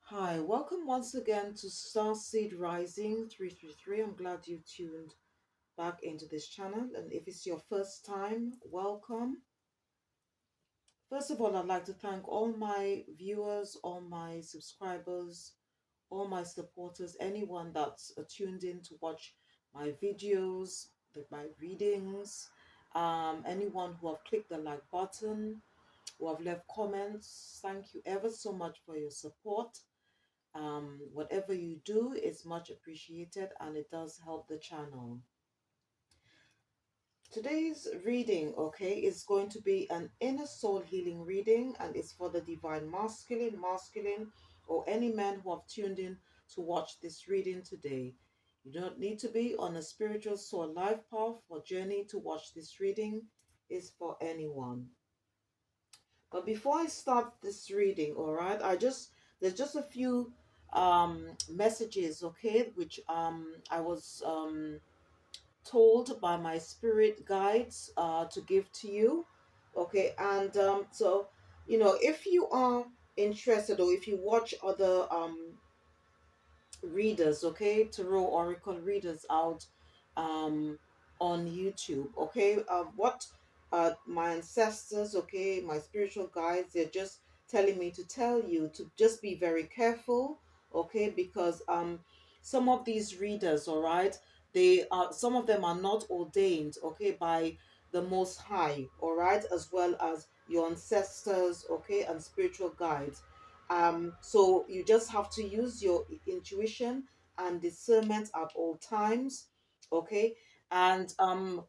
Hi, welcome once again to Starseed Rising 333. I'm glad you tuned back into this channel. And if it's your first time, welcome. First of all, I'd like to thank all my viewers, all my subscribers, all my supporters, anyone that's tuned in to watch my videos, my readings, anyone who have clicked the like button, who have left comments. Thank you ever so much for your support. Whatever you do is much appreciated and it does help the channel. Today's reading, okay, is going to be an inner soul healing reading, and it's for the divine masculine, or any men who have tuned in to watch this reading today. You don't need to be on a spiritual soul life path or journey to watch this reading. Is for anyone. But before I start this reading, all right, there's just a few messages, okay, which I was told by my spirit guides to give to you, okay, and so if you are interested, or if you watch other readers, okay, tarot oracle readers out um on YouTube, okay, what my ancestors, okay, my spiritual guides, they're just telling me to tell you to just be very careful, okay, because some of these readers, all right, they are, some of them are not ordained, okay, by the Most High, all right, as well as your ancestors, okay, and spiritual guides. So you just have to use your intuition and discernment at all times, okay? And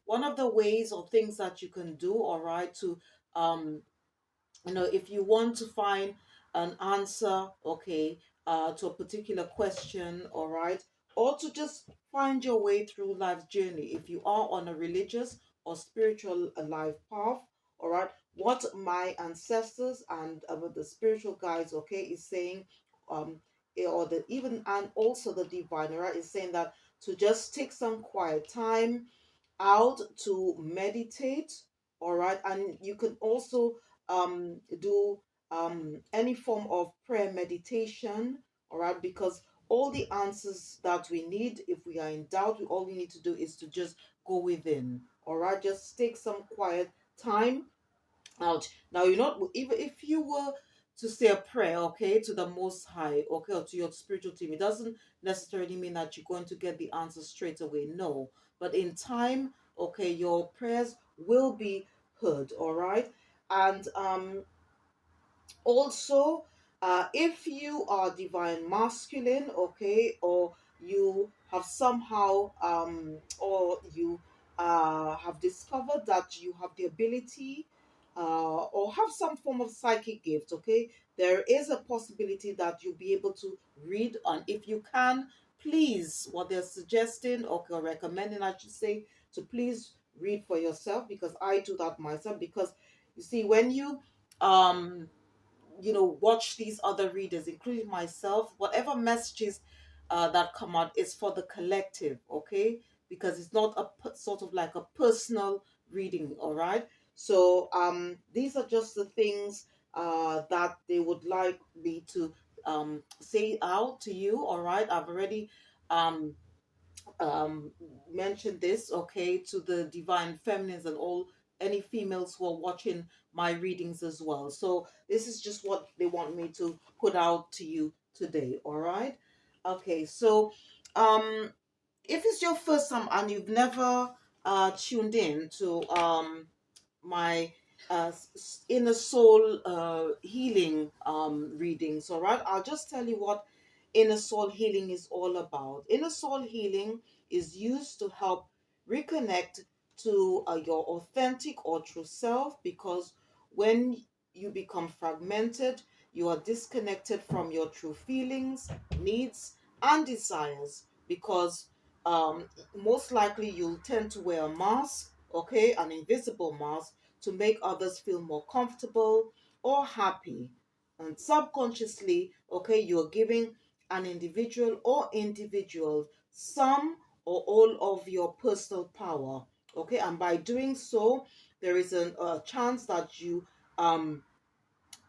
one of the ways or things that you can do, all right, to um, if you want to find an answer, okay, to a particular question, all right, or to just find your way through life's journey, if you are on a religious or spiritual life path, all right, what my ancestors and the spiritual guides, okay, is saying, um, or the even and also the divine, all right, is saying that to just take some quiet time out to meditate, all right, and you can also do any form of prayer meditation, all right, because all the answers that we need, if we are in doubt, all we need to do is to just go within, all right, just take some quiet time out. Now, you're not, even if you were to say a prayer, okay, to the Most High, okay, or to your spiritual team, it doesn't necessarily mean that you're going to get the answer straight away. No, but in time, okay, your prayers will be heard, all right. And also, if you are divine masculine, okay, or you have somehow or you have discovered that you have the ability or have some form of psychic gift, okay, there is a possibility that you'll be able to read. And if you can, please, what they're suggesting, okay, or recommending, I should say, to please read for yourself, because I do that myself. Because you see, when you um watch these other readers, including myself, whatever messages that come out is for the collective, okay, because it's not a sort of like a personal reading, all right. So these are just the things that they would like me to say out to you, all right. I've already um um mentioned this, okay, to the divine feminines and all, any females who are watching my readings as well. So this is just what they want me to put out to you today, all right. Okay, so um if it's your first time and you've never tuned in to my inner soul healing readings, all right, I'll just tell you what inner soul healing is all about. Inner soul healing is used to help reconnect to your authentic or true self, because when you become fragmented, you are disconnected from your true feelings, needs, and desires, because um, most likely you'll tend to wear a mask, okay, an invisible mask, to make others feel more comfortable or happy. And subconsciously, okay, you're giving an individual or individuals some or all of your personal power, okay, and by doing so, there is a chance that you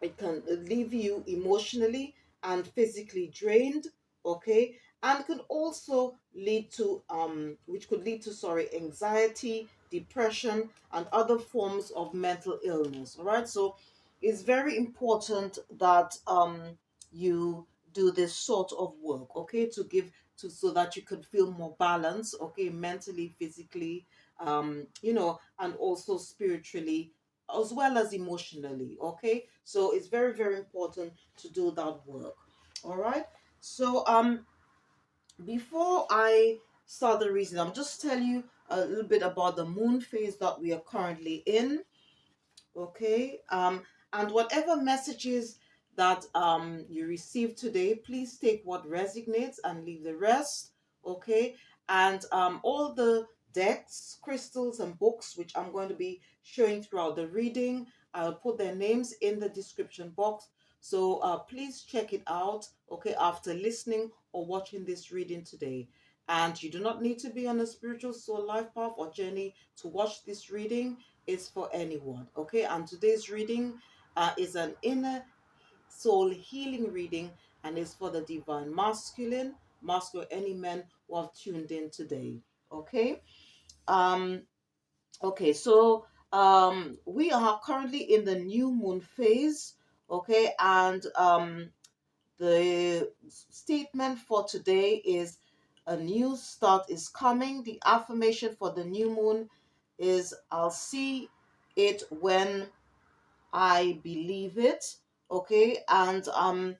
it can leave you emotionally and physically drained, okay, and could also lead to which could lead to, sorry, anxiety, depression, and other forms of mental illness. All right, so it's very important that you do this sort of work, okay, to give to so that you could feel more balanced, okay, mentally, physically, and also spiritually, as well as emotionally, okay. So it's very, very important to do that work. All right, so before I start the reason, I'm just tell you a little bit about the moon phase that we are currently in. Okay, and whatever messages that you receive today, please take what resonates and leave the rest. Okay, and all the decks, crystals, and books which I'm going to be showing throughout the reading, I'll put their names in the description box. So please check it out, okay, after listening or watching this reading today. And you do not need to be on a spiritual soul life path or journey to watch this reading. Is for anyone, okay. And today's reading is an inner soul healing reading, and is for the divine masculine, any men who have tuned in today, okay. um okay, so we are currently in the new moon phase, okay, and the statement for today is a new start is coming. The affirmation for the new moon is I'll see it when I believe it. Okay, and a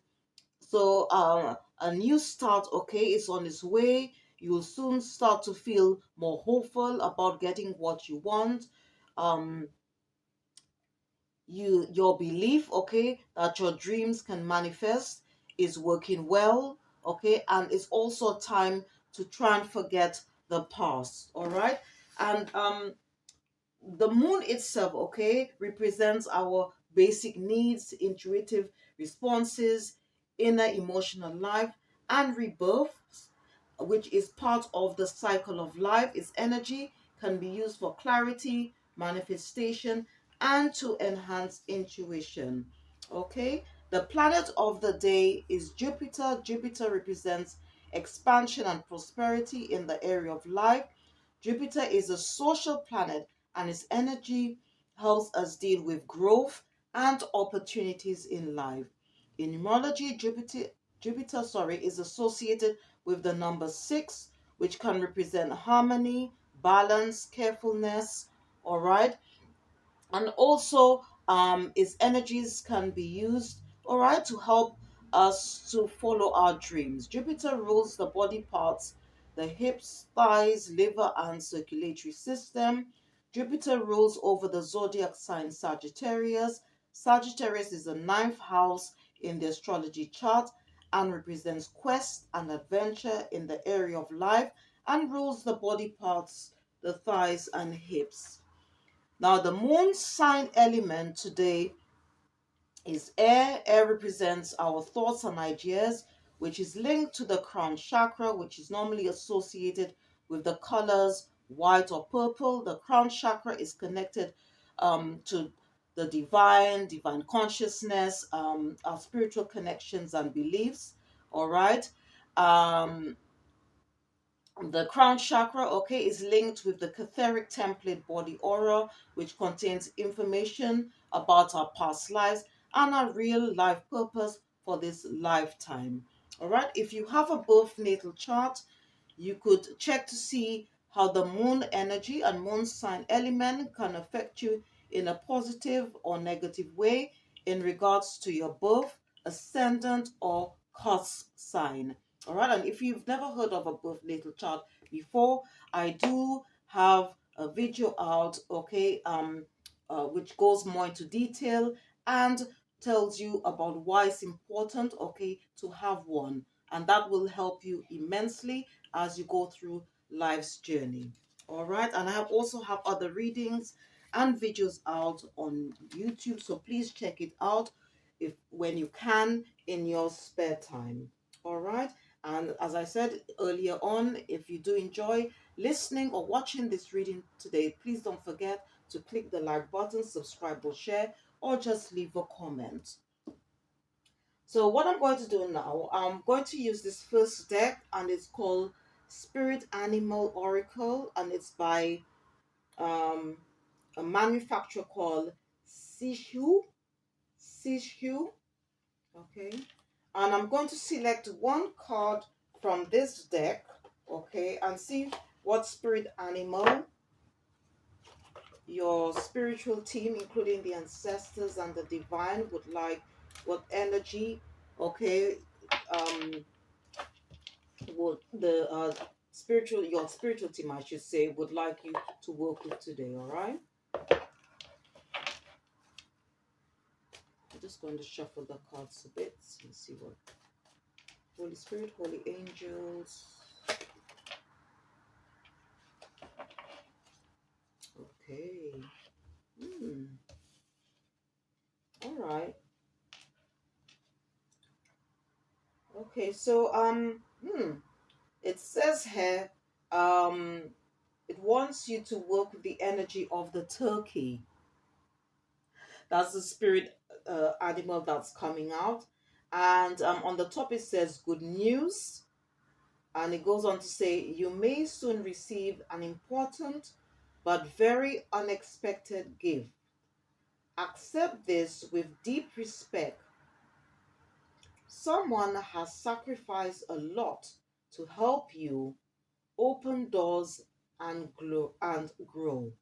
new start, okay, is on its way. You'll soon start to feel more hopeful about getting what you want. Um, your belief, okay, that your dreams can manifest is working well, okay, and it's also time to try and forget the past. All right, and the moon itself, okay, represents our basic needs, intuitive responses, inner emotional life, and rebirth, which is part of the cycle of life. Its energy can be used for clarity, manifestation, and to enhance intuition. Okay, the planet of the day is Jupiter. Jupiter represents expansion and prosperity in the area of life. Jupiter is a social planet, and its energy helps us deal with growth and opportunities in life. In numerology, Jupiter is associated with the number 6, which can represent harmony, balance, carefulness, all right? And also its energies can be used, all right, to help us to follow our dreams. Jupiter rules the body parts, the hips, thighs, liver, and circulatory system. Jupiter rules over the zodiac sign Sagittarius. Sagittarius is the ninth house in the astrology chart and represents quest and adventure in the area of life, and rules the body parts, the thighs and hips. Now, the moon sign element today is air. Air represents our thoughts and ideas, which is linked to the crown chakra, which is normally associated with the colors white or purple. The crown chakra is connected to the divine consciousness, our spiritual connections and beliefs. All right. Um, the crown chakra, okay, is linked with the Catheric template body aura, which contains information about our past lives and our real life purpose for this lifetime. All right, if you have a birth natal chart, you could check to see how the moon energy and moon sign element can affect you in a positive or negative way in regards to your birth, ascendant, or cusp sign. All right, and if you've never heard of a birth natal chart before, I do have a video out, okay, which goes more into detail and tells you about why it's important, okay, to have one, and that will help you immensely as you go through life's journey. All right, and I also have other readings and videos out on YouTube, so please check it out if when you can in your spare time. All right, and as I said earlier on, if you do enjoy listening or watching this reading today, please don't forget to click the like button, subscribe or share, or just leave a comment. So what I'm going to do now, I'm going to use this first deck, and it's called Spirit Animal Oracle, and it's by um, a manufacturer called Sishu. Sishu, okay. And I'm going to select one card from this deck, okay, and see what spirit animal your spiritual team, including the ancestors and the divine, would like, what energy, okay, um, would the spiritual, your spiritual team, I should say, would like you to work with today. All right. I'm just going to shuffle the cards a bit and see what Holy Spirit, Holy Angels. Okay. Hmm. All right. Okay. So it says here, um, it wants you to work with the energy of the turkey. That's the spirit animal that's coming out. And on the top it says good news. And it goes on to say, you may soon receive an important but very unexpected gift. Accept this with deep respect. Someone has sacrificed a lot to help you open doors and grow.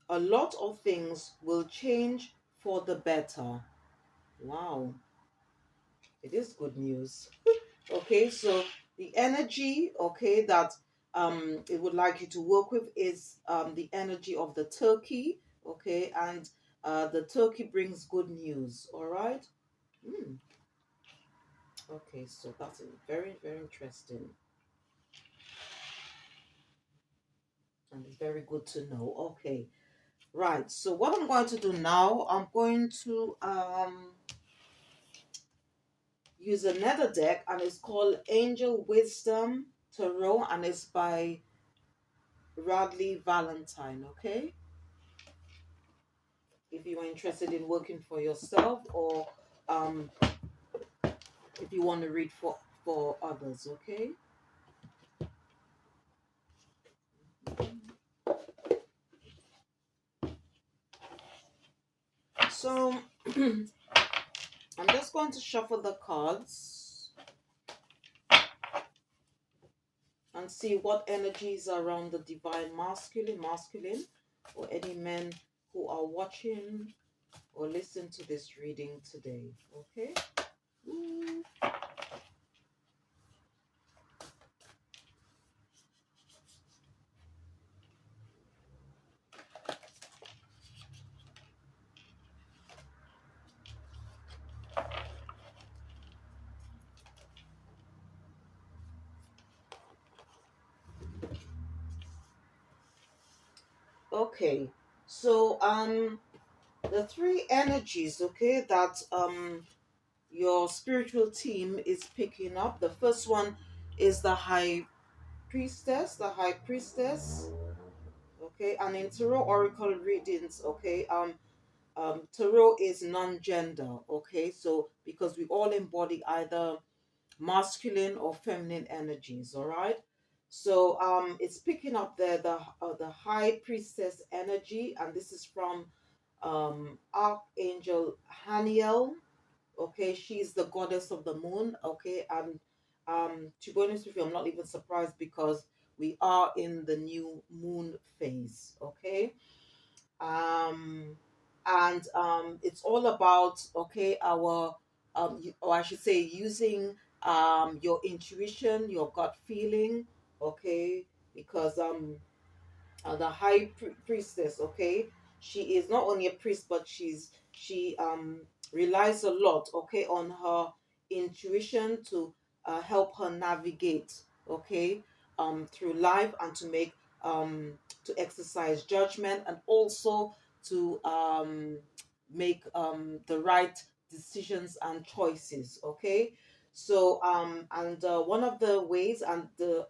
A lot of things will change for the better. Wow, it is good news. Okay, so the energy, okay, that it would like you to work with is the energy of the turkey, okay, and the turkey brings good news. All right. Hmm. Okay, so that's very, very interesting, and it's very good to know. Okay, right. So what I'm going to do now, I'm going to use another deck, and it's called Angel Wisdom Tarot, and it's by Radley Valentine. Okay, if you are interested in working for yourself, or um, if you want to read for others. Okay. So I'm just going to shuffle the cards and see what energies are around the divine masculine, or any men who are watching or listen to this reading today. Okay. Ooh. Okay. So the three energies, okay, that your spiritual team is picking up. The first one is the high priestess, okay, and in tarot oracle readings, okay, tarot is non-gender, okay, so because we all embody either masculine or feminine energies, all right. So it's picking up there the high priestess energy, and this is from Archangel Haniel. Okay, she's the goddess of the moon. Okay, and to be honest with you, I'm not even surprised because we are in the new moon phase. Okay, um, and it's all about, okay, our or I should say, using your intuition, your gut feeling. Okay, because the priestess, okay, she is not only a priest, but she relies a lot, okay, on her intuition to help her navigate, okay, through life, and to make to exercise judgment, and also to make the right decisions and choices, okay. So and one of the ways, and the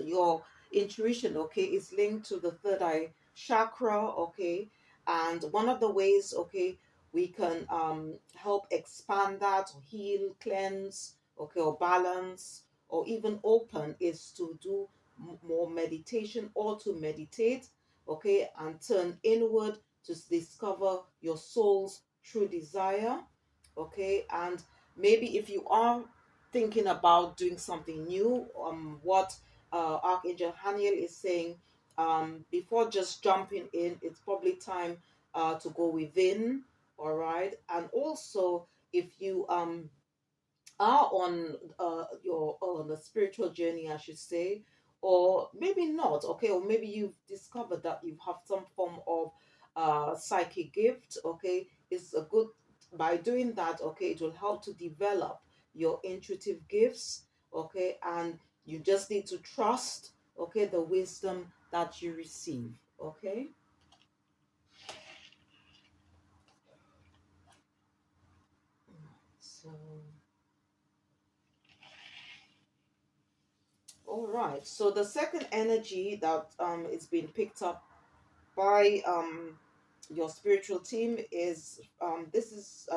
your intuition, okay, is linked to the third eye chakra, okay, and one of the ways, okay, we can help expand that, or heal, cleanse, okay, or balance, or even open, is to do more meditation, or to meditate, okay, and turn inward to discover your soul's true desire, okay. And maybe if you are thinking about doing something new, what Archangel Haniel is saying, before just jumping in, it's probably time to go within, all right. And also, if you are on your on a spiritual journey, I should say, or maybe not, okay, or maybe you've discovered that you have some form of psychic gift, okay, it's a good, by doing that, okay, it will help to develop your intuitive gifts, okay, and you just need to trust, okay, the wisdom that you receive, okay. So, all right. So the second energy that is being picked up by your spiritual team is this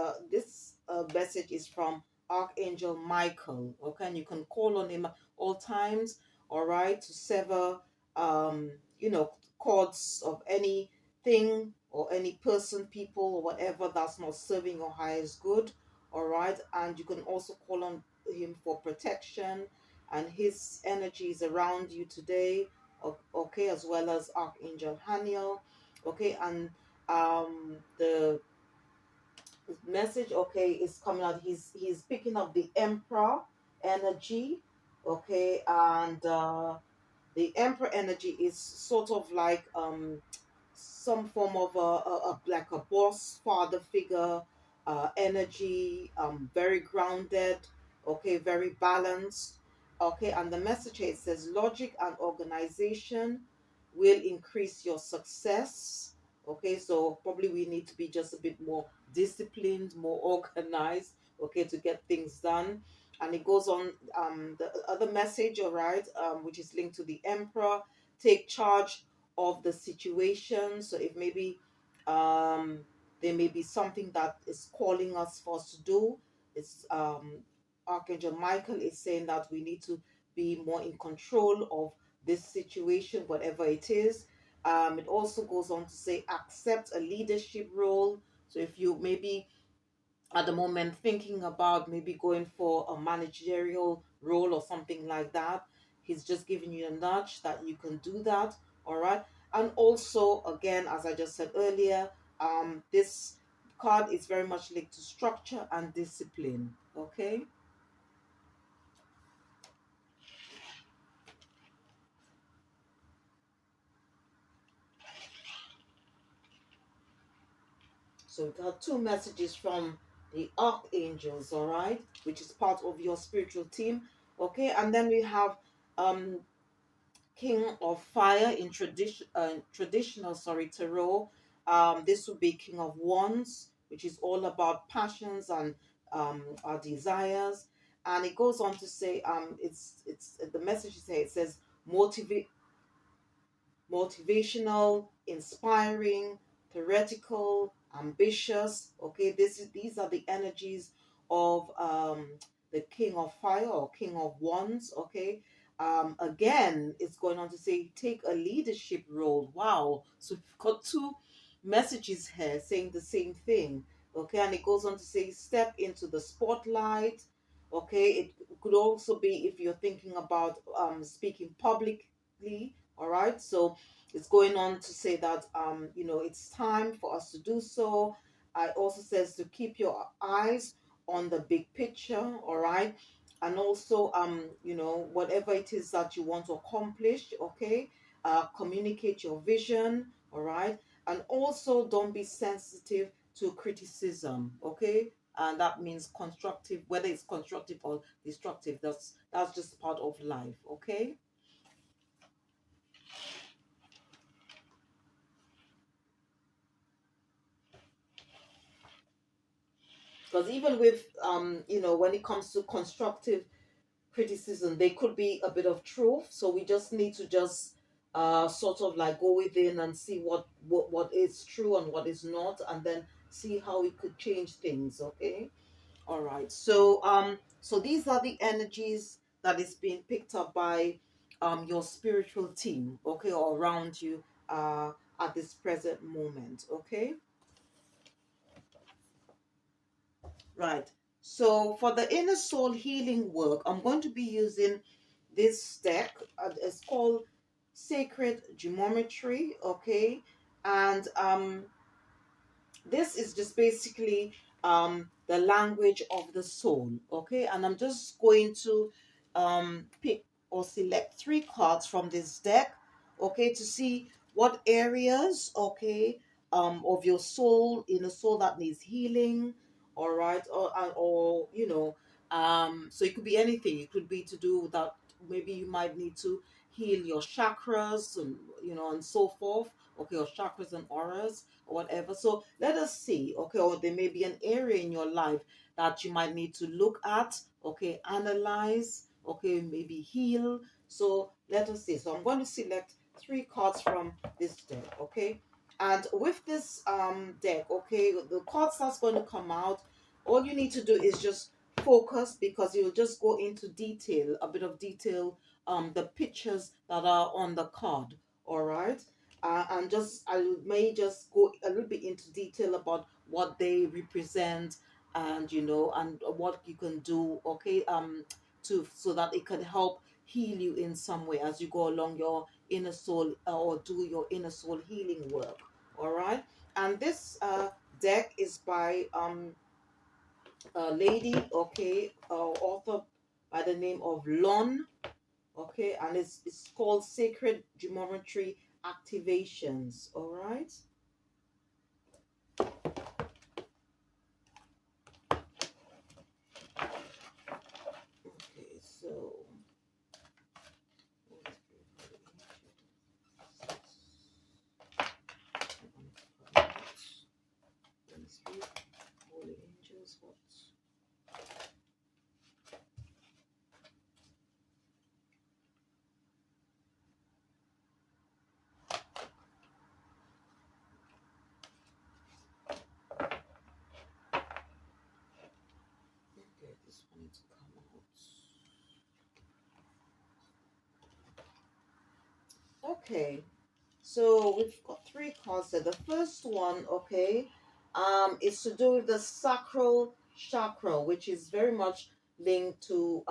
message is from Archangel Michael. Okay, and you can call on him all times. All right, to sever you know, cords of anything or any person, people, or whatever that's not serving your highest good. All right, and you can also call on him for protection, and his energy is around you today, okay, as well as Archangel Haniel, okay. And the message, okay, is coming out. He's picking up the Emperor energy, okay. And the Emperor energy is sort of like some form of like a boss father figure energy, very grounded, okay, very balanced, okay. And the message here, it says logic and organization will increase your success, okay. So probably we need to be just a bit more disciplined, more organized, okay, to get things done. And it goes on, the other message, all right, which is linked to the Emperor: take charge of the situation. So if maybe um, there may be something that is calling us for us to do, it's Archangel Michael is saying that we need to be more in control of this situation, whatever it is. It also goes on to say accept a leadership role. So if you maybe at the moment thinking about maybe going for a managerial role or something like that, he's just giving you a nudge that you can do that, all right. And also, again, as I just said earlier, this card is very much linked to structure and discipline, okay. So we got two messages from the archangels, all right, which is part of your spiritual team, okay. And then we have um King of Fire in traditional, sorry, tarot. This would be King of Wands, which is all about passions and our desires. And it goes on to say, it's the message is here. It says motivate, motivational, inspiring, theoretical, ambitious. Okay, these are the energies of the King of Fire or King of Wands. Okay. Again, it's going on to say take a leadership role. Wow. So we've got two messages here saying the same thing. Okay, and it goes on to say step into the spotlight. Okay, it could also be if you're thinking about speaking publicly. All right, so it's going on to say that you know, it's time for us to do so. It also says to keep your eyes on the big picture, all right, and also you know, whatever it is that you want to accomplish, okay, communicate your vision, all right, and also don't be sensitive to criticism, okay, and that means constructive, whether it's constructive or destructive, that's just part of life, okay. Because even with you know, when it comes to constructive criticism, there could be a bit of truth, so we just need to just sort of like go within and see what is true and what is not, and then see how we could change things. Okay. All right. So these are the energies that is being picked up by your spiritual team, okay, or around you at this present moment, okay? Right. So for the inner soul healing work, I'm going to be using this deck. It's called Sacred Geometry, okay? And this is just basically the language of the soul, okay? And I'm just going to pick or select three cards from this deck, okay, to see what areas, okay, of your soul, in a soul that needs healing, all right, or so it could be anything. It could be to do with that. Maybe you might need to heal your chakras, and and so forth, okay, or chakras and auras or whatever. So let us see, okay, or there may be an area in your life that you might need to look at, okay, analyze, okay, maybe heal. So let us see. So I'm going to select three cards from this deck, okay. And with this deck, okay, the cards that's going to come out, all you need to do is just focus, because you'll just go into detail, a bit of detail, the pictures that are on the card, all right. And just I may just go a little bit into detail about what they represent, and and what you can do, okay, to so that it can help heal you in some way as you go along your inner soul, or do your inner soul healing work. All right. And this deck is by a lady, okay, author by the name of Lon, okay, and it's called Sacred Geometry Activations. All right. Okay, so Holy angels, what? Okay, this one needs to come out. Okay, so we've got three cards there. The first one, okay, is to do with the sacral chakra, which is very much linked to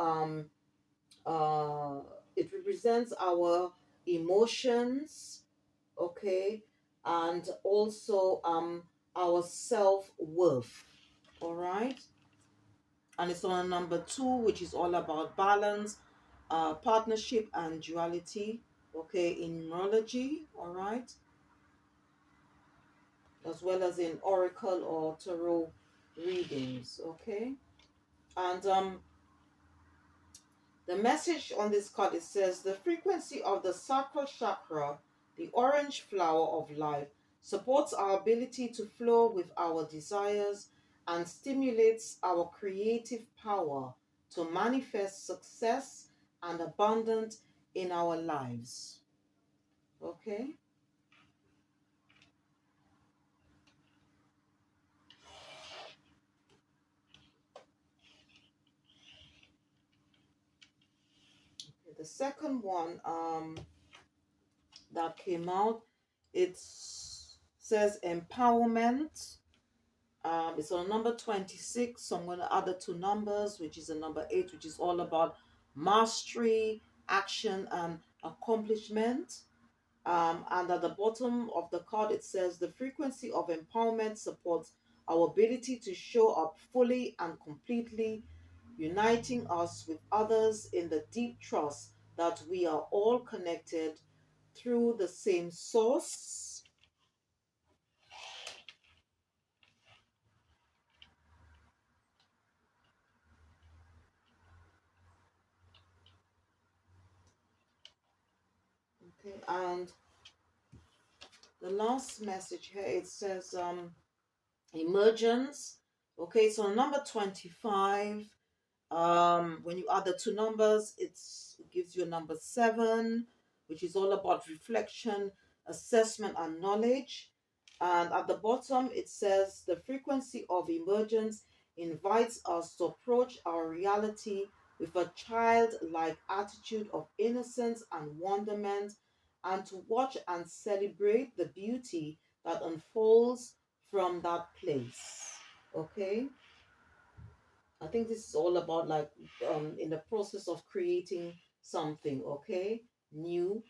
uh it represents our emotions, okay, and also our self-worth. All right. And it's on number two, which is all about balance, partnership, and duality, okay, in numerology, all right, as well as in oracle or tarot readings, okay. And the message on this card, it says the frequency of the sacral chakra, the orange flower of life, supports our ability to flow with our desires and stimulates our creative power to manifest success and abundance in our lives. Okay? The second one that came out, it says empowerment. It's on number 26, so I'm going to add the two numbers, which is a number 8, which is all about mastery, action, and accomplishment. And at the bottom of the card, it says the frequency of empowerment supports our ability to show up fully and completely, uniting us with others in the deep trust that we are all connected through the same source. Okay, and the last message here, it says emergence. Okay, so number 25, when you add the two numbers, it gives you a number 7, which is all about reflection, assessment, and knowledge. And at the bottom, it says the frequency of emergence invites us to approach our reality with a childlike attitude of innocence and wonderment, and to watch and celebrate the beauty that unfolds from that place. Okay? I think this is all about like in the process of creating something, okay? New.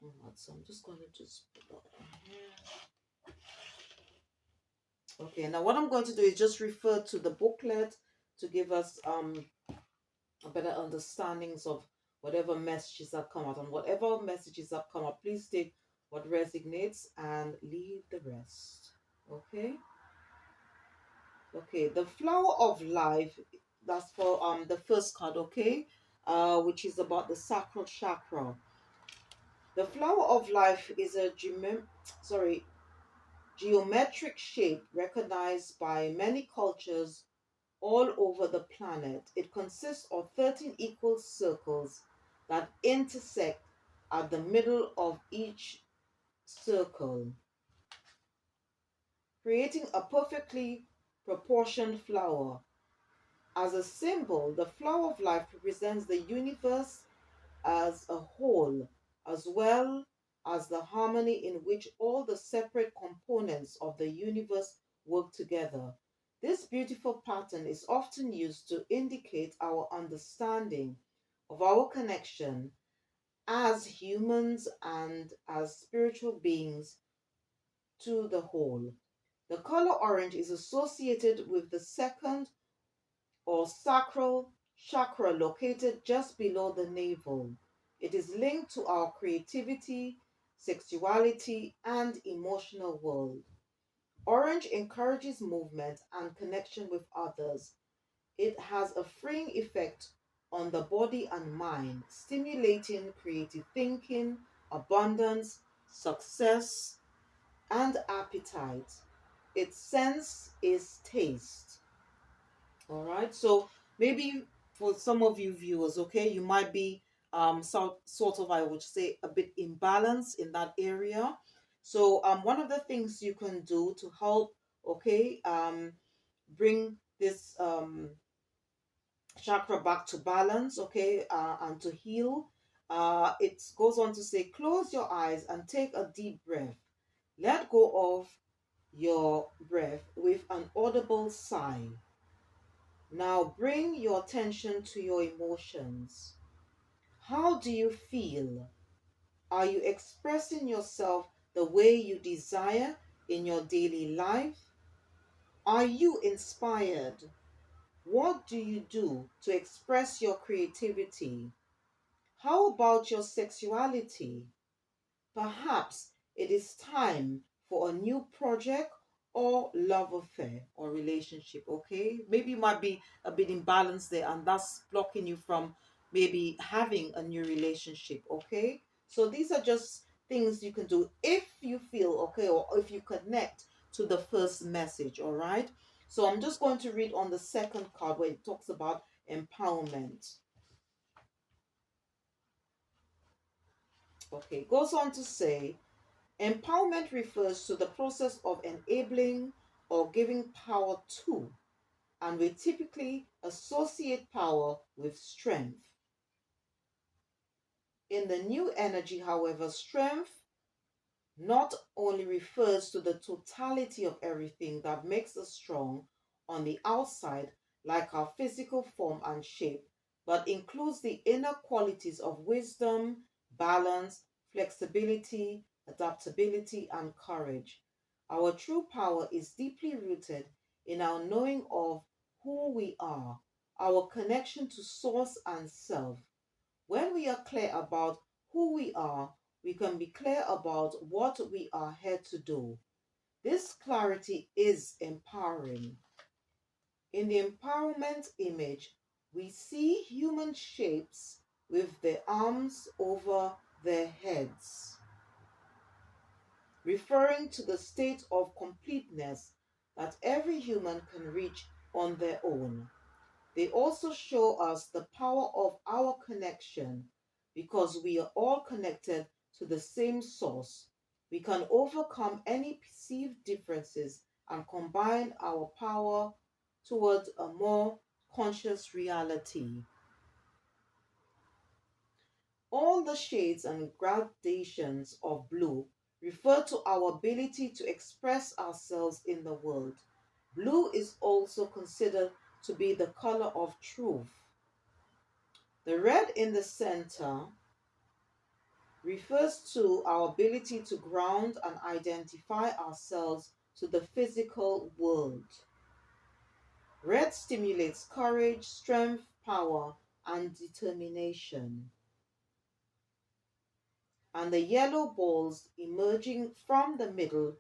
Alright, so I'm just going to just put that on here. Okay, now what I'm going to do is just refer to the booklet to give us a better understandings of whatever messages that come out. And whatever messages that come out, please take what resonates and leave the rest. Okay? Okay, the flower of life, that's for the first card, okay? Which is about the sacral chakra. The flower of life is a geometric shape recognized by many cultures all over the planet. It consists of 13 equal circles that intersect at the middle of each circle, creating a perfectly proportioned flower. As a symbol, the flower of life represents the universe as a whole, as well as the harmony in which all the separate components of the universe work together. This beautiful pattern is often used to indicate our understanding of our connection as humans and as spiritual beings to the whole. The color orange is associated with the second or sacral chakra located just below the navel. It is linked to our creativity, sexuality, and emotional world. Orange encourages movement and connection with others. It has a freeing effect on the body and mind, stimulating creative thinking, abundance, success, and appetite. Its sense is taste. All right. So maybe for some of you viewers, okay, you might be sort of, I would say, a bit imbalanced in that area. So one of the things you can do to help, okay, bring this chakra back to balance, okay, and to heal. It goes on to say, close your eyes and take a deep breath. Let go of your breath with an audible sigh. Now bring your attention to your emotions. How do you feel? Are you expressing yourself the way you desire in your daily life? Are you inspired? What do you do to express your creativity? How about your sexuality? Perhaps it is time for a new project or love affair or relationship, okay? Maybe you might be a bit imbalanced there and that's blocking you from maybe having a new relationship, okay? So these are just things you can do if you feel okay or if you connect to the first message, all right? So I'm just going to read on the second card where it talks about empowerment. Okay, it goes on to say, empowerment refers to the process of enabling or giving power to, and we typically associate power with strength. In the new energy, however, strength not only refers to the totality of everything that makes us strong on the outside, like our physical form and shape, but includes the inner qualities of wisdom, balance, flexibility, adaptability, and courage. Our true power is deeply rooted in our knowing of who we are, our connection to source and self. When we are clear about who we are, we can be clear about what we are here to do. This clarity is empowering. In the empowerment image, we see human shapes with their arms over their heads, referring to the state of completeness that every human can reach on their own. They also show us the power of our connection because we are all connected to the same source, we can overcome any perceived differences and combine our power towards a more conscious reality. All the shades and gradations of blue refer to our ability to express ourselves in the world. Blue is also considered to be the color of truth. The red in the center refers to our ability to ground and identify ourselves to the physical world. Red stimulates courage, strength, power, and determination. And the yellow balls emerging from the middle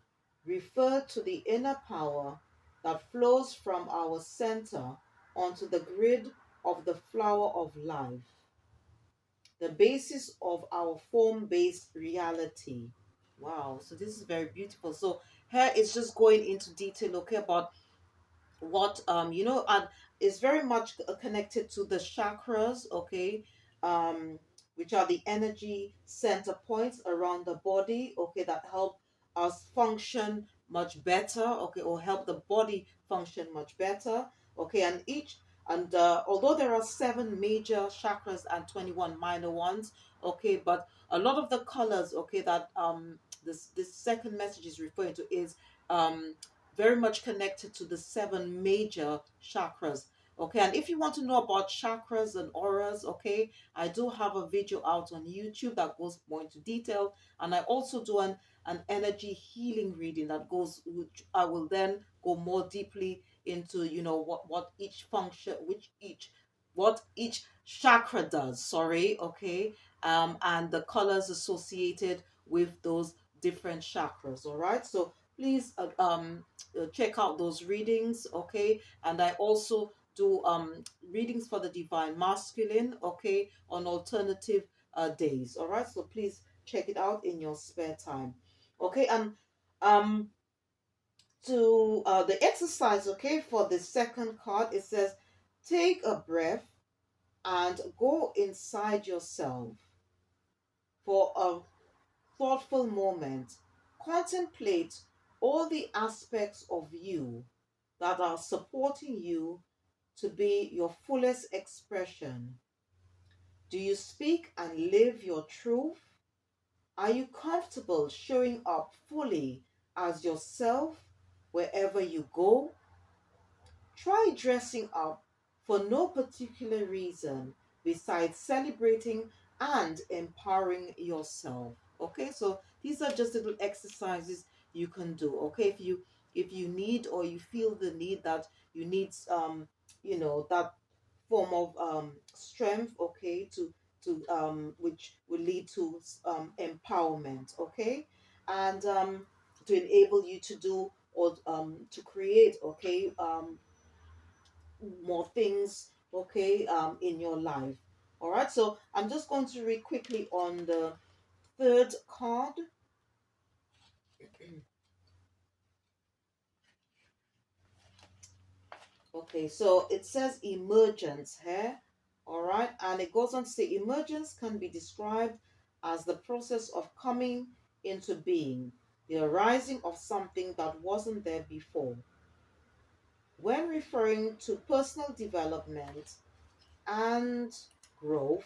refer to the inner power that flows from our center onto the grid of the flower of life, the basis of our form based reality. Wow, so this is very beautiful. So, here is just going into detail, okay, about what and is very much connected to the chakras, okay, um which are the energy center points around the body, okay, that help us function much better, okay, or help the body function much better, okay, and each and although there are seven major chakras and 21 minor ones, okay, but a lot of the colors, okay, that this second message is referring to is um very much connected to the seven major chakras. Okay, and if you want to know about chakras and auras, okay, I do have a video out on YouTube that goes more into detail, and I also do an energy healing reading that goes, which I will then go more deeply into, what each function, which each what each chakra does. Sorry, okay, and the colors associated with those different chakras. All right, so please check out those readings, okay, and I also do readings for the divine masculine, okay, on alternative days. All right, so please check it out in your spare time, okay. And um to the exercise, okay, for the second card, it says take a breath and go inside yourself for a thoughtful moment. Contemplate all the aspects of you that are supporting you to be your fullest expression. Do you speak and live your truth? Are you comfortable showing up fully as yourself wherever you go? Try dressing up for no particular reason besides celebrating and empowering yourself. Okay, so these are just little exercises you can do. Okay, if you need, or you feel the need that you need that form of strength, okay, to which will lead to empowerment, okay, and to enable you to do, or to create, okay, more things, okay, in your life. All right, so I'm just going to read quickly on the third card. Okay, so it says emergence here. All right, and it goes on to say emergence can be described as the process of coming into being, the arising of something that wasn't there before. When referring to personal development and growth,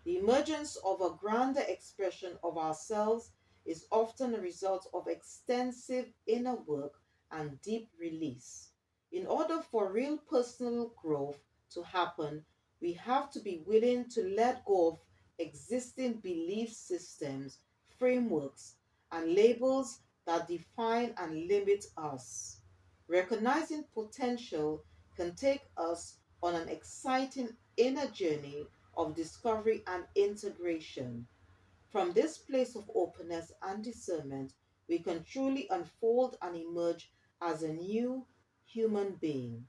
the emergence of a grander expression of ourselves is often a result of extensive inner work and deep release. In order for real personal growth to happen, we have to be willing to let go of existing belief systems, frameworks, and labels that define and limit us. Recognizing potential can take us on an exciting inner journey of discovery and integration. From this place of openness and discernment, we can truly unfold and emerge as a new human being.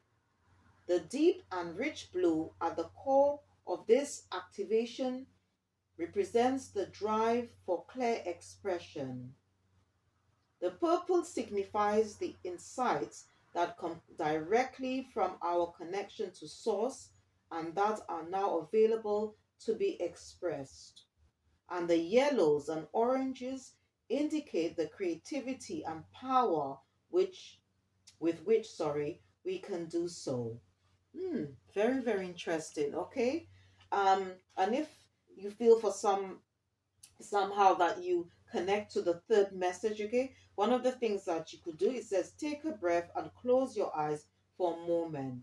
The deep and rich blue at the core of this activation represents the drive for clear expression. The purple signifies the insights that come directly from our connection to Source and that are now available to be expressed. and the yellows and oranges indicate the creativity and power which with which, we can do so. Very, very interesting. Okay. And if you feel for somehow that you connect to the third message, okay, one of the things that you could do, it says take a breath and close your eyes for a moment.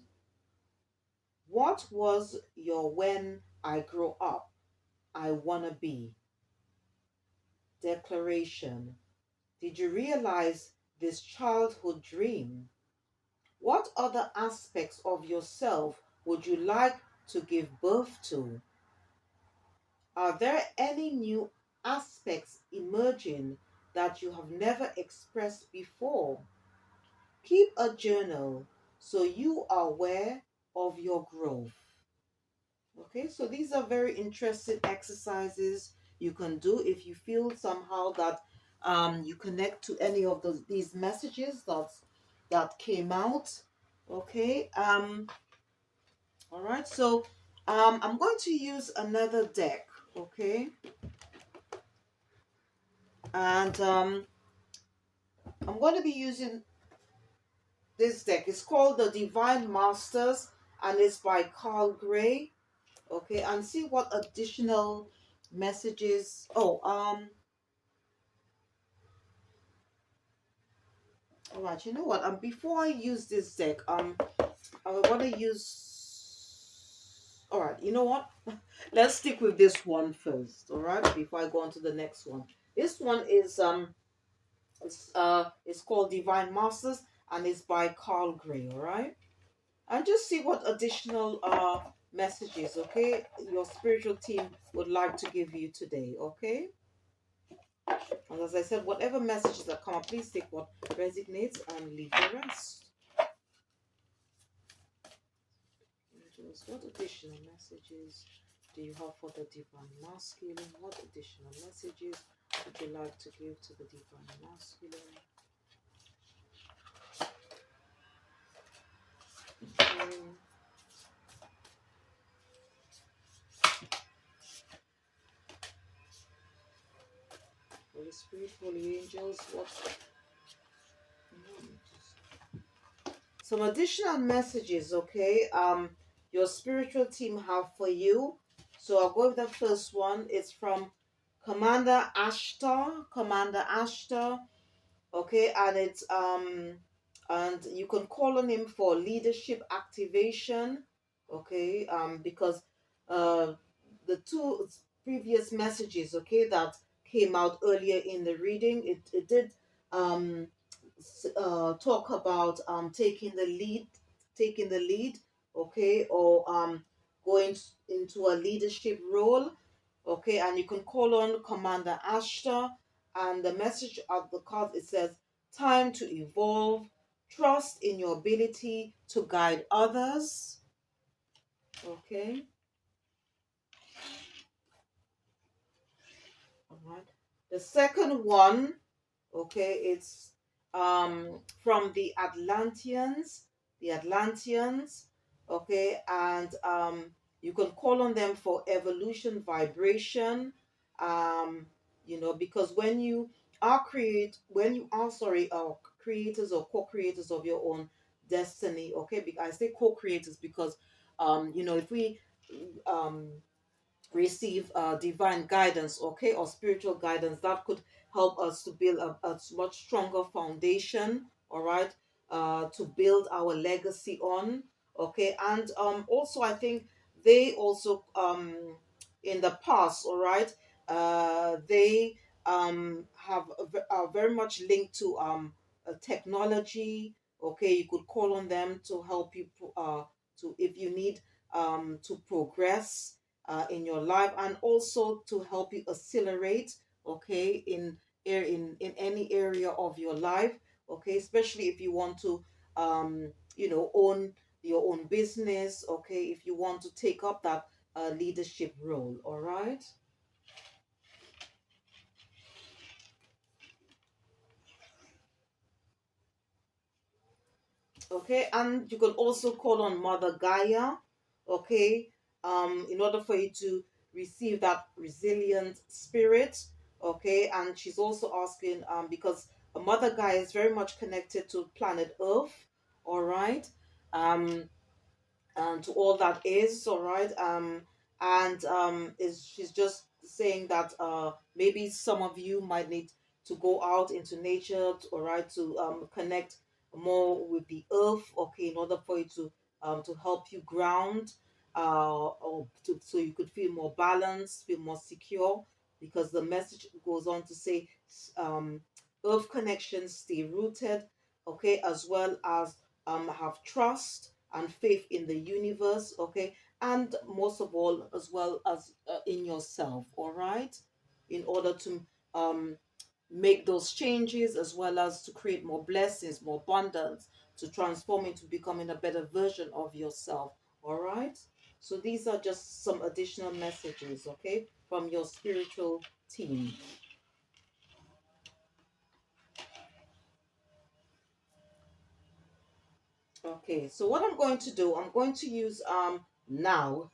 What was your when I grow up I wanna be declaration? Did you realize this childhood dream? What other aspects of yourself would you like to give birth to? Are there any new aspects emerging that you have never expressed before? Keep a journal so you are aware of your growth. Okay, so these are very interesting exercises you can do if you feel somehow that you connect to any of these messages that came out. Okay, all right, so I'm going to use another deck. Okay, and I'm going to be using this deck. It's called the Divine Masters, and it's by Carl Gray. Okay, and see what additional messages. All right, you know what? Before I use this deck, I want to use. All right, you know what? Let's stick with this one first. All right, before I go on to the next one. This one is it's called Divine Masters, and it's by Carl Gray. All right, and just see what additional messages, okay, your spiritual team would like to give you today. Okay, and as I said, whatever messages that come up, please take what resonates and leave the rest. Angels, what additional messages do you have for the divine masculine? What additional messages would you like to give to the divine masculine? Okay. Holy Spirit, Holy Angels, what some additional messages, okay, your spiritual team have for you. So I'll go with the first one. It's from Commander Ashtar, okay, and it's and you can call on him for leadership activation, okay, because uh the two previous messages, okay, that came out earlier in the reading, it did um talk about taking the lead, okay, or going into a leadership role, okay, and you can call on Commander Ashtar, and the message of the card, it says time to evolve, trust in your ability to guide others, okay, all right. The second one, okay, it's from the Atlanteans, okay, and you can call on them for evolution vibration, um because when you are creators or co-creators of your own destiny, okay, I say co-creators because if we um receive divine guidance, okay, or spiritual guidance, that could help us to build a much stronger foundation, all right, to build our legacy on, okay, and also I think they also in the past, all right, they are very much linked to technology, okay, you could call on them to help you to if you need to progress in your life, and also to help you accelerate, okay, in any area of your life, okay, especially if you want to own your own business, okay, if you want to take up that leadership role, all right. Okay, and you can also call on Mother Gaia, okay, in order for you to receive that resilient spirit. Okay, and she's also asking because a mother guy is very much connected to planet Earth. All right. Um, and to all that is all right, and is she's just saying that maybe some of you might need to go out into nature, all right, to connect more with the earth, okay, in order for you to help you ground, or so you could feel more balanced, feel more secure, because the message goes on to say um earth connections stay rooted, okay, as well as have trust and faith in the universe, okay, and most of all, as well as in yourself, all right, in order to um, make those changes, as well as to create more blessings, more abundance, to transform into becoming a better version of yourself, all right. So these are just some additional messages, okay, from your spiritual team. Okay, so what I'm going to do, I'm going to use now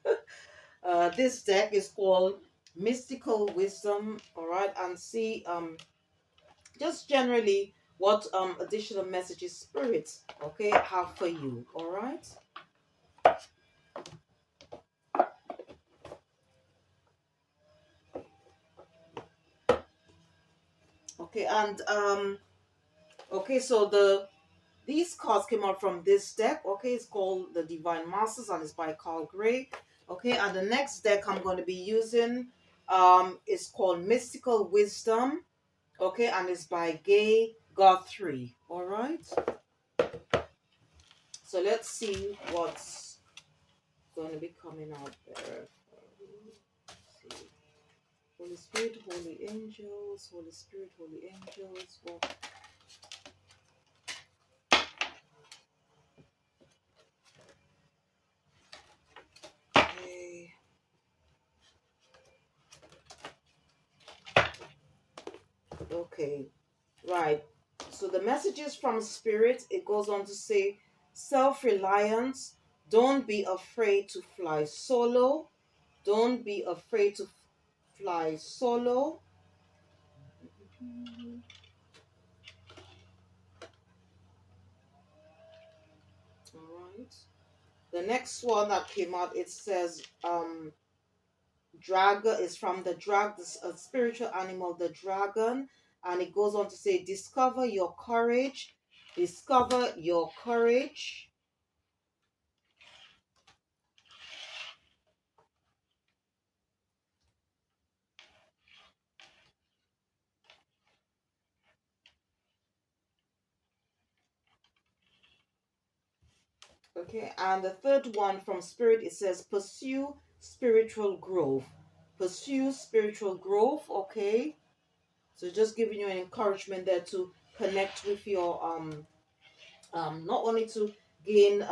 this deck is called Mystical Wisdom, all right, and see just generally what additional messages spirits, okay, have for you, all right. Okay, and okay, so these cards came out from this deck, okay, it's called the Divine Masters and it's by Carl Gray, okay, and the next deck I'm going to be using is called Mystical Wisdom, okay, and it's by Gay Guthrie, all right. So let's see what's going to be coming out there. Let's see. Holy Spirit, Holy Angels, Holy Spirit, Holy Angels. Okay. Okay. Right. So the messages from Spirit, it goes on to say self-reliance. Don't be afraid to fly solo. Don't be afraid to fly solo. All right. The next one that came out, it says dragon is from the spiritual animal, the dragon, and it goes on to say discover your courage, discover your courage. Okay, and the third one from spirit, it says pursue spiritual growth, pursue spiritual growth, okay. So just giving you an encouragement there to connect with your not only to gain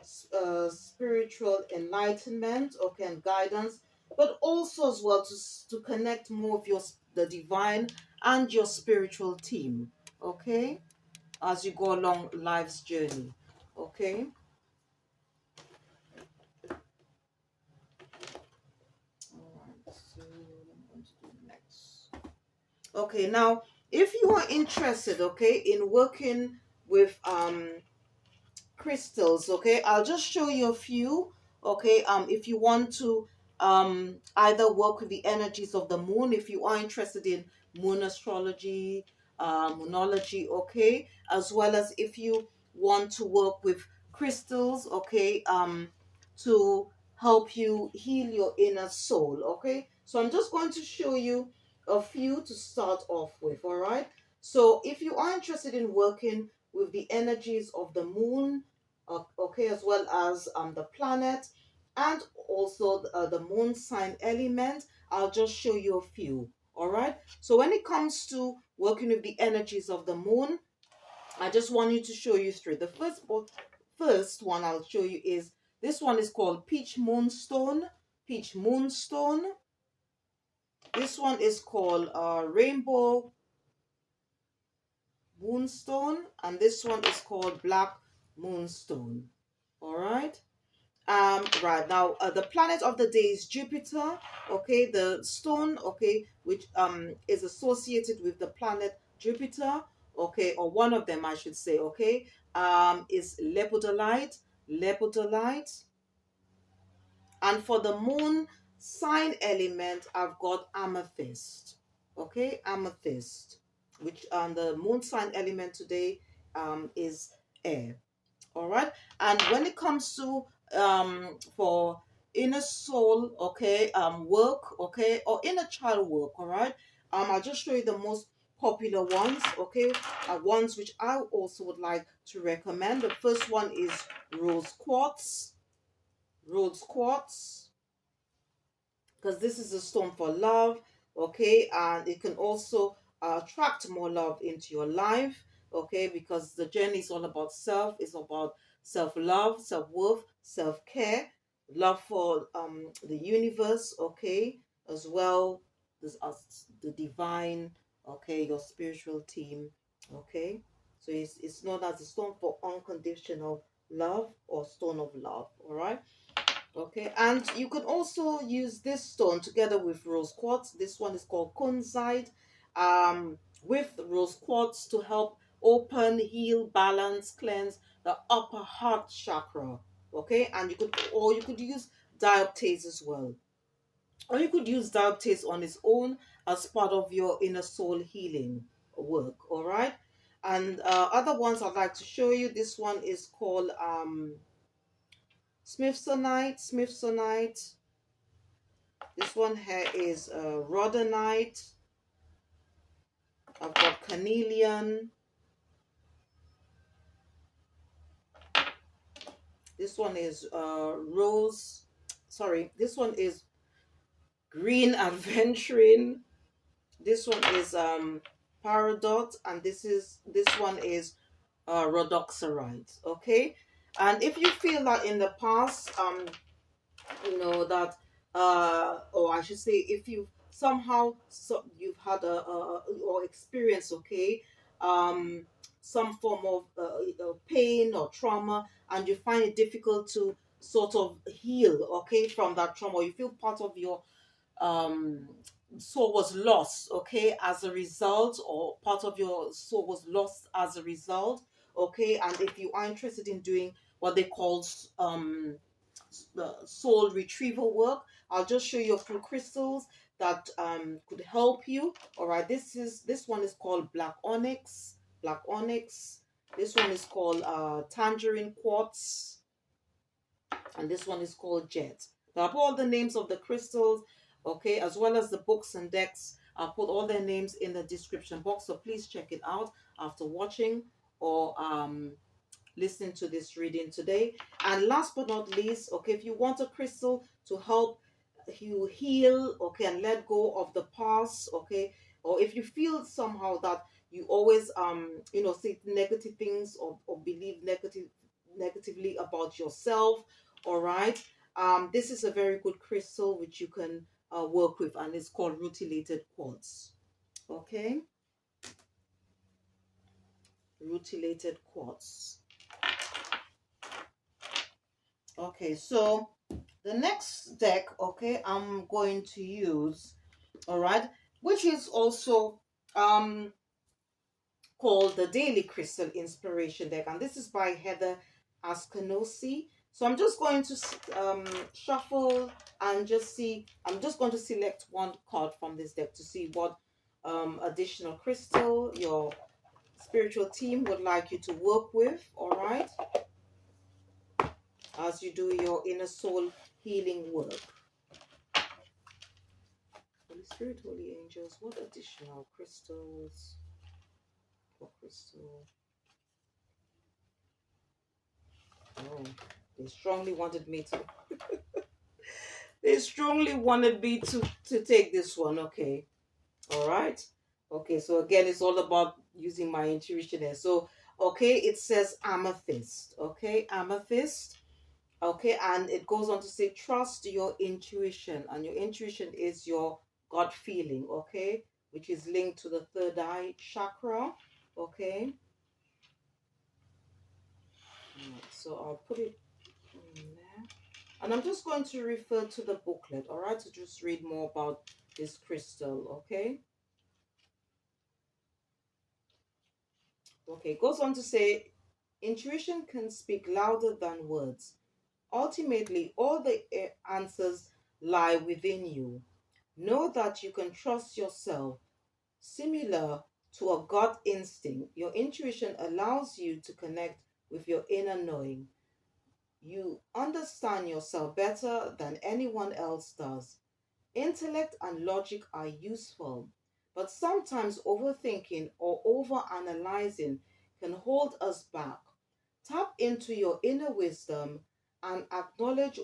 spiritual enlightenment, okay, and guidance, but also as well to connect more with the divine and your spiritual team, okay, as you go along life's journey, okay. All right, so what I'm going to do next. Okay, now if you are interested, okay, in working with crystals, okay, I'll just show you a few, okay, if you want to either work with the energies of the moon, if you are interested in moon astrology, moonology, okay, as well as if you want to work with crystals, okay, to help you heal your inner soul, okay. So I'm just going to show you a few to start off with, all right. So if you are interested in working with the energies of the moon, okay, as well as the planet, and also the moon sign element, I'll just show you a few, all right. So when it comes to working with the energies of the moon, I just want you to show you three. The first one I'll show you is this one is called Peach Moonstone. Peach Moonstone. This one is called Rainbow Moonstone, and this one is called Black Moonstone. All right. Right now, the planet of the day is Jupiter. Okay, the stone, okay, which is associated with the planet Jupiter. Okay, or one of them, I should say. Okay, is lepidolite. Lepidolite. And for the moon sign element, I've got amethyst. Okay, amethyst, which the moon sign element today is air. All right. And when it comes to for inner soul, okay, work, okay, or inner child work, all right, I'll just show you the most popular ones, okay, ones which I also would like to recommend. The first one is rose quartz. Rose quartz, because this is a stone for love, okay, and it can also attract more love into your life, okay, because the journey is all about self, it's about self-love, self-worth, self-care, love for the universe, okay, as well as the divine, okay, your spiritual team, okay. So it's known as a stone for unconditional love or stone of love, all right. Okay, and you could also use this stone together with rose quartz. This one is called kunzite. With rose quartz to help open, heal, balance, cleanse the upper heart chakra. Okay, and you could use dioptase as well, or you could use dioptase on its own as part of your inner soul healing work. All right, and other ones I'd like to show you. This one is called Smithsonite. Smithsonite. This one here is rhodonite. I've got carnelian. This one is rose. Sorry, this one is green aventurine. This one is paradot, and this one is rhodoxarite. Okay, and if you feel that in the past you know that or I should say, if you somehow you've had a or experience, okay, um some form of pain or trauma, and you find it difficult to sort of heal, okay, from that trauma, or you feel part of your um soul was lost, okay, as a result, or part of your soul was lost as a result, okay, and if you are interested in doing what they call the soul retrieval work, I'll just show you a few crystals that could help you. All right, this one is called black onyx. Black onyx. This one is called tangerine quartz, and this one is called jet. Now, I'll put all the names of the crystals, okay, as well as the books and decks. I'll put all their names in the description box, so please check it out after watching or listening to this reading today. And last but not least, okay, if you want a crystal to help you heal, okay, and let go of the past, okay, or if you feel somehow that you always say negative things, or believe negatively about yourself, all right, this is a very good crystal which you can work with, and it's called rutilated quartz. Okay, rutilated quartz. Okay, so the next deck, okay, I'm going to use, all right, which is also called the Daily Crystal Inspiration Deck, and this is by Heather Askanosi. So I'm just going to shuffle and just see. I'm just going to select one card from this deck to see what additional crystal your spiritual team would like you to work with. All right, as you do your inner soul healing work. Holy Spirit, Holy Angels, what additional crystals? What crystal? Oh, they strongly wanted me to. They strongly wanted me to take this one. Okay, all right. Okay, so again, it's all about using my intuition there. So, okay, it says amethyst. Okay, amethyst. Okay, and it goes on to say trust your intuition, and your intuition is your gut feeling. Okay, which is linked to the third eye chakra. Okay, so I'll put it in there. And I'm just going to refer to the booklet, all right, to just read more about this crystal, okay? Okay, it goes on to say, intuition can speak louder than words. Ultimately, all the answers lie within you. Know that you can trust yourself. Similar to a gut instinct, your intuition allows you to connect with your inner knowing. You understand yourself better than anyone else does. Intellect and logic are useful, but sometimes overthinking or overanalyzing can hold us back. Tap into your inner wisdom and acknowledge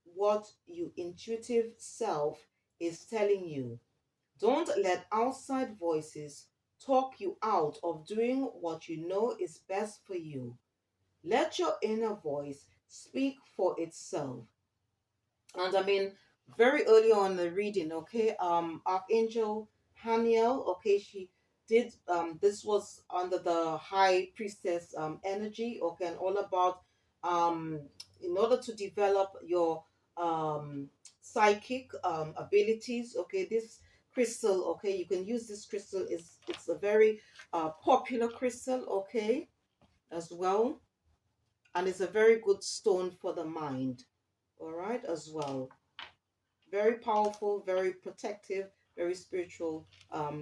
what your intuitive self is telling you. Don't let outside voices talk you out of doing what you know is best for you. Let your inner voice speak for itself. And I mean, very early on in the reading, okay, Archangel Haniel, okay, she did this was under the high priestess energy, okay, and all about um in order to develop your psychic abilities, okay, this crystal, okay, you can use this crystal, is it's a very popular crystal, okay, as well, and it's a very good stone for the mind, all right, as well. Very powerful, very protective, very spiritual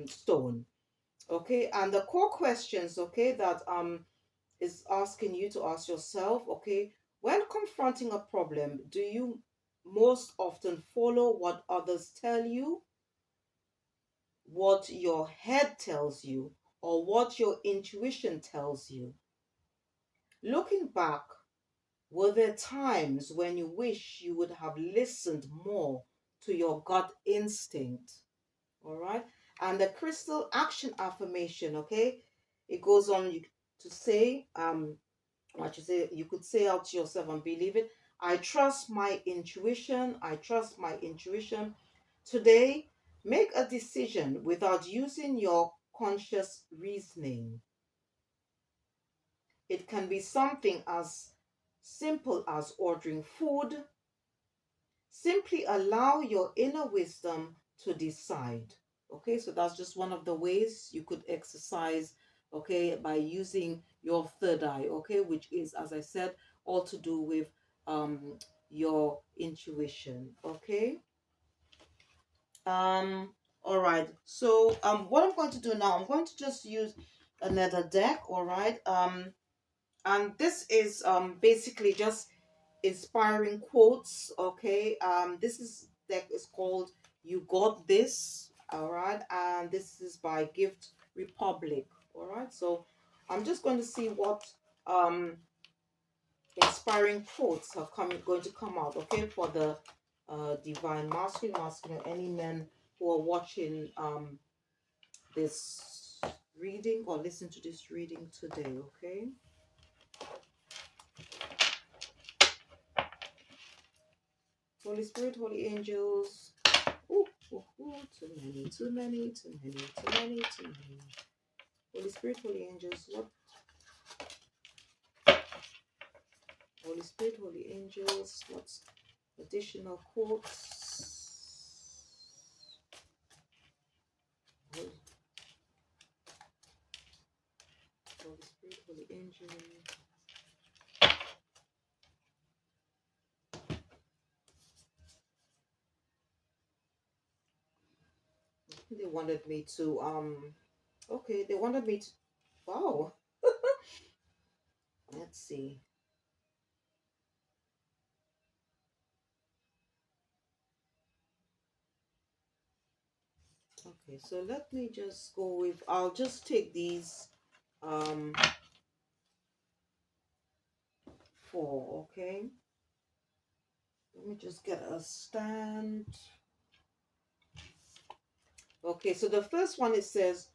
stone. Okay, and the core questions, okay, that is asking you to ask yourself, okay, when confronting a problem, do you most often follow what others tell you, what your head tells you, or what your intuition tells you? Looking back, were there times when you wish you would have listened more to your gut instinct? All right. And the crystal action affirmation, okay, it goes on to say, what you say, you could say out to yourself and believe it. I trust my intuition. I trust my intuition. Today, make a decision without using your conscious reasoning. It can be something as simple as ordering food. Simply allow your inner wisdom to decide. Okay, so that's just one of the ways you could exercise, okay, by using your third eye, okay, which is, as I said, all to do with your intuition, okay. Um, all right. So what I'm going to do now, I'm going to just use another deck, all right. And this is basically just inspiring quotes, okay. This is deck is called You Got This, all right, and this is by Gift Republic, all right. So I'm just going to see what um inspiring quotes are going to come out, okay, for the divine masculine, any men who are watching this reading or listen to this reading today, okay. Holy Spirit, holy angels. Ooh, ooh, ooh, too many, too many, too many, too many, too many. Holy Spirit, holy angels, what? Holy Spirit, holy angels, what's additional quotes? Holy, Holy Spirit, holy angel. They wanted me to okay, they wanted me to, wow. Let's see. Okay, so let me just go with, I'll just take these um four, okay. Let me just get a stand. Okay, so the first one, it says,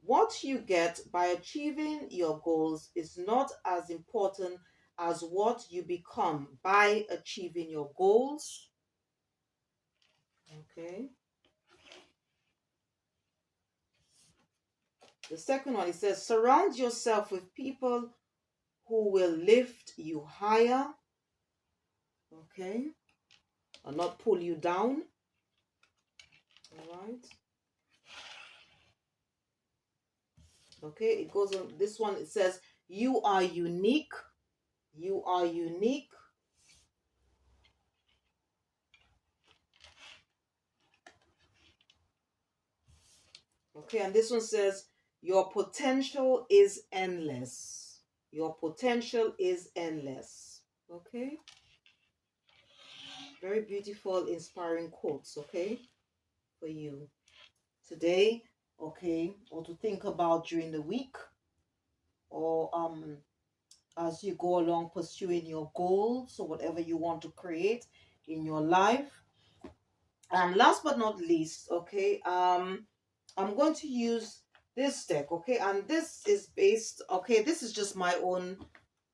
what you get by achieving your goals is not as important as what you become by achieving your goals. Okay. The second one, it says, surround yourself with people who will lift you higher. okay, and not pull you down. All right. Okay, it goes on. This one, it says, you are unique. You are unique. Okay, and this one says, your potential is endless. Your potential is endless. Okay, very beautiful, inspiring quotes, okay, for you today, okay, or to think about during the week, or as you go along pursuing your goals or whatever you want to create in your life. And last but not least, okay, I'm going to use this deck, okay, and this is based, okay, this is just my own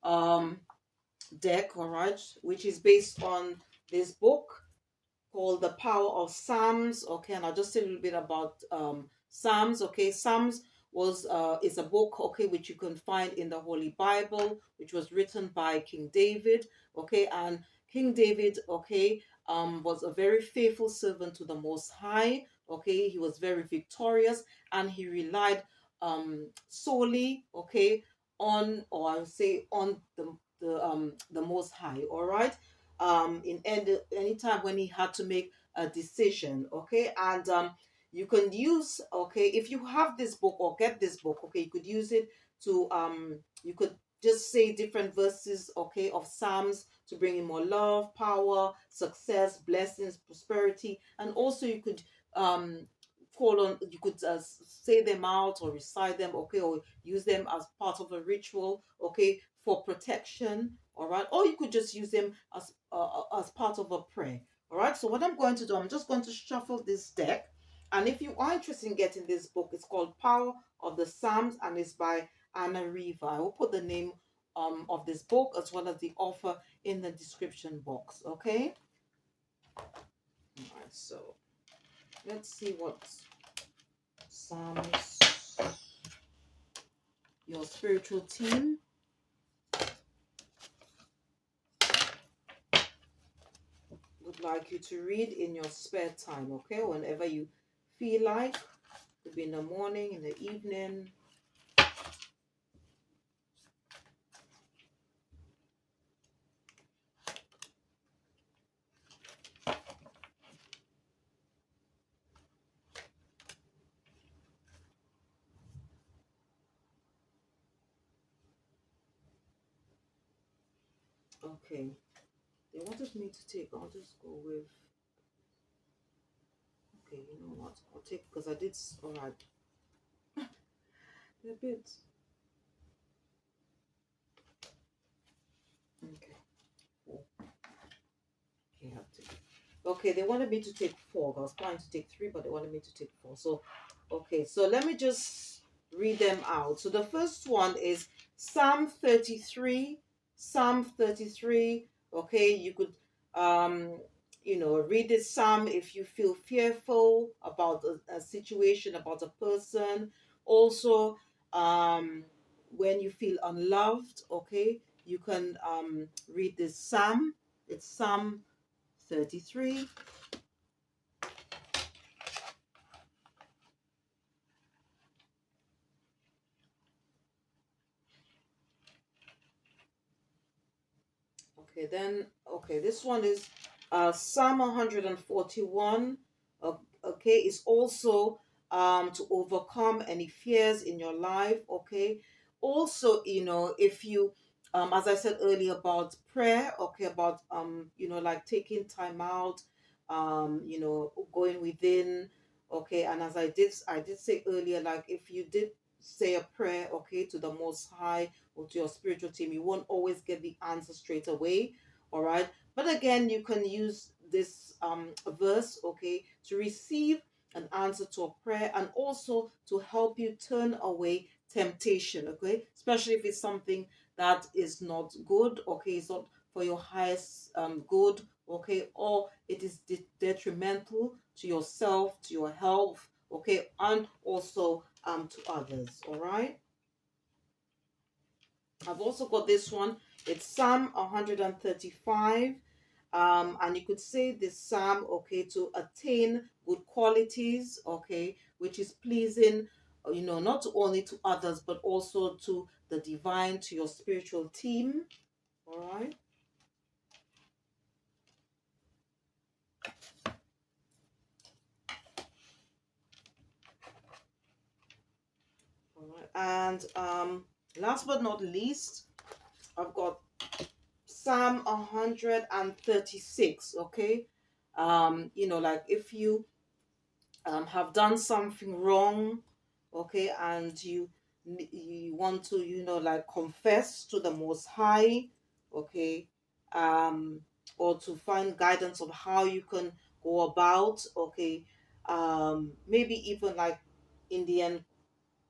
um deck, all right, which is based on this book called The Power of Psalms. Okay, and I'll just say a little bit about Psalms. Okay, Psalms was is a book, okay, which you can find in the Holy Bible, which was written by King David. Okay, and King David, okay, was a very faithful servant to the Most High. Okay, he was very victorious, and he relied solely, okay, on, or I would say on the Most High. All right, in any time when he had to make a decision, okay, and you can use, okay, if you have this book or get this book, okay, you could use it to you could just say different verses, okay, of Psalms to bring in more love, power, success, blessings, prosperity, and also you could call on, you could say them out or recite them, okay, or use them as part of a ritual, okay, for protection, all right, or you could just use them as part of a prayer. All right, so what I'm going to do, I'm just going to shuffle this deck, and if you are interested in getting this book, it's called Power of the Psalms, and it's by Anna Riva. I will put the name of this book as well as the author in the description box. Okay, all right, so let's see what Psalms your spiritual team would like you to read in your spare time, okay? Whenever you feel like. Could be in the morning, in the evening. Okay. They wanted me to take, I'll just go with, okay, you know what? I'll take, because I did, all right. A bit. Okay. Four. Okay, I have to. Okay, they wanted me to take four. I was planning to take three, but they wanted me to take four. So, okay, so let me just read them out. So the first one is Psalm 33. Psalm 33. Okay, you could read this psalm if you feel fearful about a situation, about a person. Also, when you feel unloved, okay, you can read this psalm. It's Psalm 33. Okay, then, okay, this one is Psalm 141. Okay, it's also to overcome any fears in your life. Okay, also, if you, as I said earlier about prayer, okay, about, like taking time out, going within, okay, and as I did say earlier, like if you did say a prayer, okay, to the Most High or to your spiritual team, you won't always get the answer straight away. All right, but again, you can use this verse, okay, to receive an answer to a prayer, and also to help you turn away temptation, okay, especially if it's something that is not good, okay, it's not for your highest good, okay, or it is detrimental to yourself, to your health, okay, and also to others. All right, I've also got this one. It's Psalm 135. And you could say this psalm, okay, to attain good qualities, okay, which is pleasing, not only to others, but also to the divine, to your spiritual team. All right. All right. And last but not least, I've got Psalm 136, okay? Like if you have done something wrong, okay, and you want to, like confess to the Most High, okay, um, or to find guidance of how you can go about, okay, maybe even like in the end,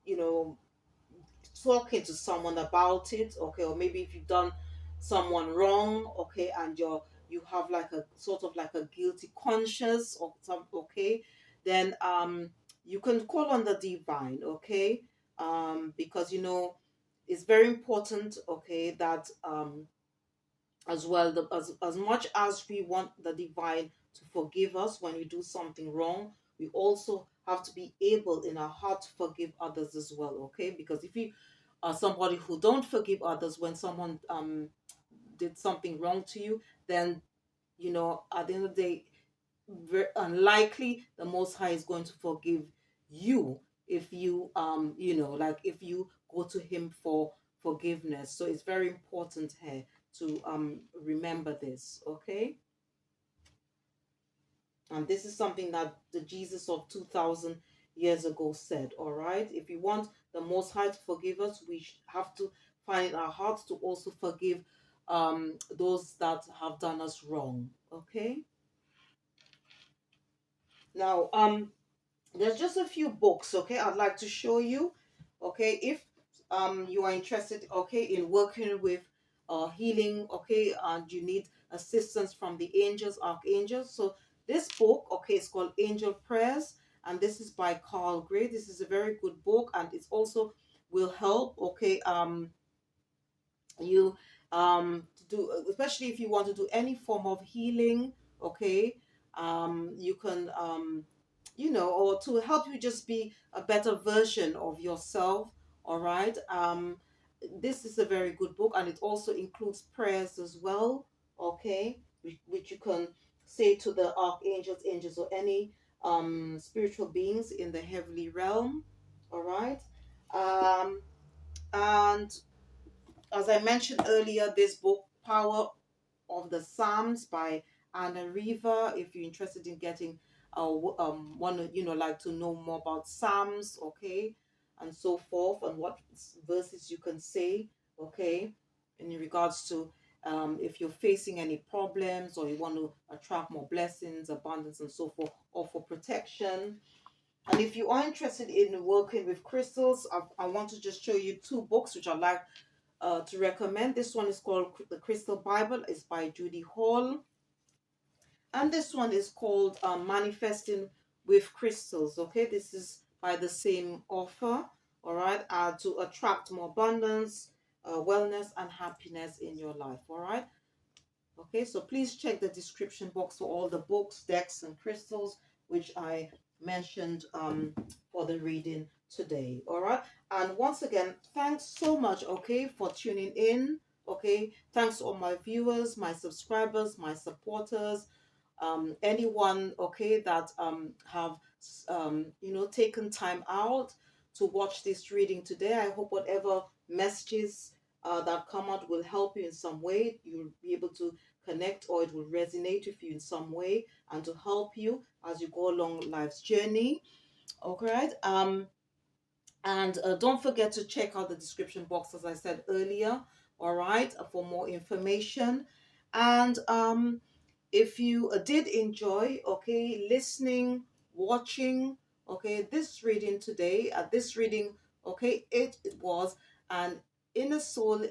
you know, talking to someone about it, okay, or maybe if you've done someone wrong, okay, and you have like a sort of like a guilty conscience or some, okay, then you can call on the divine, okay, because it's very important, okay, that as well, as much as we want the divine to forgive us when we do something wrong, we also have to be able in our heart to forgive others as well, okay, because if you are somebody who don't forgive others when someone did something wrong to you, then at the end of the day, very unlikely the Most High is going to forgive you if you like if you go to him for forgiveness. So it's very important here to remember this, okay? And this is something that the Jesus of 2000 years ago said, all right? If we want the Most High to forgive us, we have to find in our hearts to also forgive those that have done us wrong, okay? Now, there's just a few books, okay, I'd like to show you, okay, if you are interested, okay, in working with healing, okay, and you need assistance from the angels, archangels. So this book, okay, it's called Angel Prayers, and this is by Carl Gray. This is a very good book, and it's also will help, okay, you to do, especially if you want to do any form of healing, okay, you can or to help you just be a better version of yourself, all right. This is a very good book, and it also includes prayers as well, okay, which you can say to the archangels, angels, or any spiritual beings in the heavenly realm, all right. And as I mentioned earlier, this book, Power of the Psalms by Anna Riva. If you're interested in getting, want to, like to know more about Psalms, okay, and so forth, and what verses you can say, okay, in regards to if you're facing any problems or you want to attract more blessings, abundance, and so forth, or for protection. And if you are interested in working with crystals, I want to just show you two books which I like to recommend. This one is called The Crystal Bible. It's by Judy Hall. And this one is called Manifesting with Crystals. Okay, this is by the same author. All right, to attract more abundance, wellness, and happiness in your life. All right. Okay, so please check the description box for all the books, decks, and crystals which I mentioned for the reading today. All right, and once again, thanks so much, okay, for tuning in. Okay, thanks to all my viewers, my subscribers, my supporters, anyone, okay, that have taken time out to watch this reading today. I hope whatever messages that come out will help you in some way. You'll be able to connect, or it will resonate with you in some way, and to help you as you go along life's journey. Okay, and don't forget to check out the description box, as I said earlier, all right, for more information. And if you did enjoy, okay, listening, watching, okay, this reading today, this reading, okay, it was an inner soul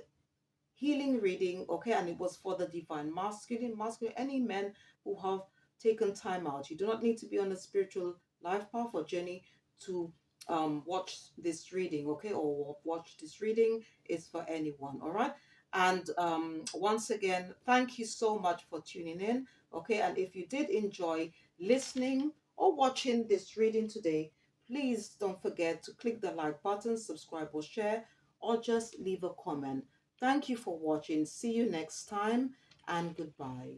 healing reading, okay, and it was for the divine masculine, any men who have taken time out. You do not need to be on a spiritual life path or journey to watch this reading, okay, or watch this reading. Is for anyone, all right. And once again, thank you so much for tuning in. Okay, and if you did enjoy listening or watching this reading today, please don't forget to click the like button, subscribe or share, or just leave a comment. Thank you for watching. See you next time, and goodbye.